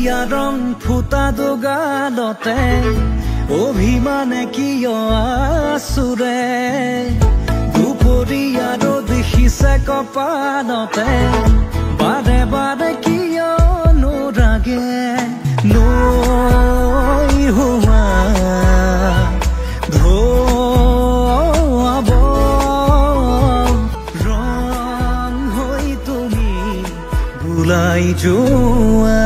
দুপৰীয়া ৰং ফুটা দুগালতে অভিমানে কিয় আছুৰে দুপৰীয়া ৰ'দ সিঁচে কপালতে বাৰে বাৰে কিয় নোৰাগে নৈ হোৱা ধোৱাব ৰং হৈ তুমি ভুলাই যোৱা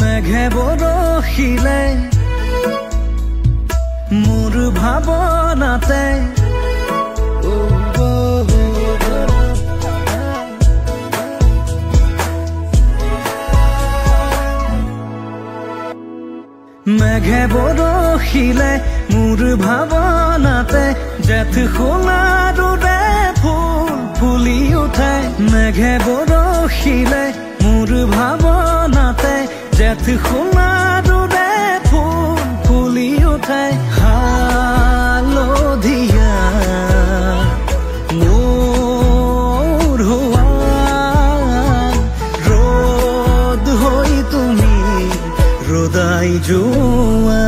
মেঘে বৰষিলে মোৰ ভাৱনাতে মেঘে বৰষিলে মোৰ ভাৱনাতে জেঠ সোণাৰুৰে ফুল ফুলি উঠে মেঘে বৰষিলে মোৰ ভাৱনাতে জেঠ সোণাৰুৰে ফুল ফুলি উঠে হালধীয়া মোৰ হোৱা ৰ'দ হৈ তুমি ৰদাই যোৱা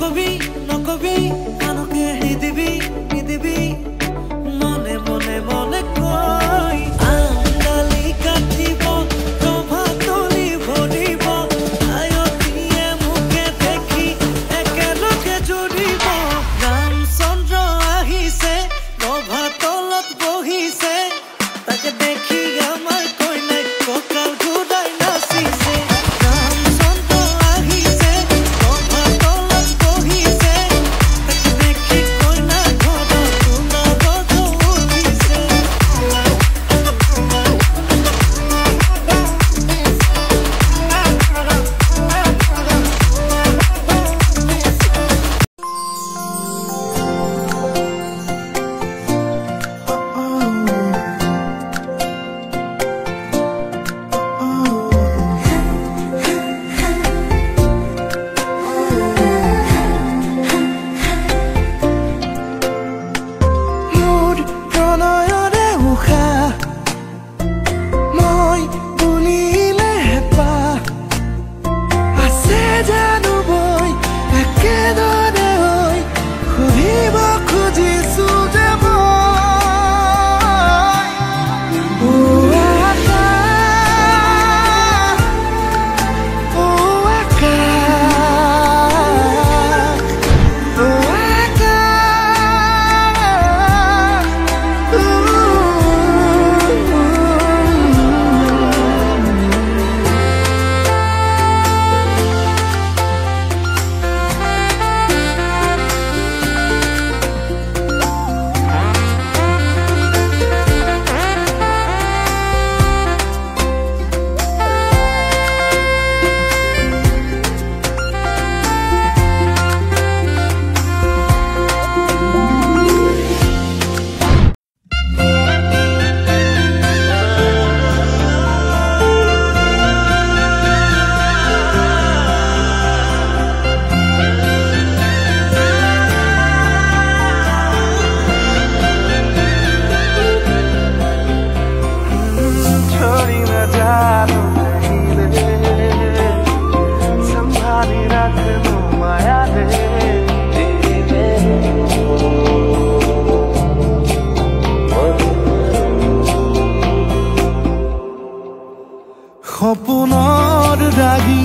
নকবি নকবি আনকে নিদিবি নিদিবি মনে মনে মনে কই আঙালি কাটিব ৰভা তলি ভৰিব আয়তিয়ে মুখে দেখি একেলগে জুৰিব ৰামচন্দ্ৰ আহিছে ৰভা তলত বহিছে তাকে দেখি আমাৰ কইনাই কঁকাল ঘূৰাই নাচিছে ৰামচন্দ্ৰ আহিছে ৰভা তলত বহিছে তাকে দেখি কইনা ঘৰত কোনা গধ উঠিছে মোৰ প্ৰণয়ৰে উশাহ মই বুলিলে হেঁপাহ আছে জানো বৈ একেদৰে হৈ সুধিব খুজিছো যে সপোনৰ ৰাগী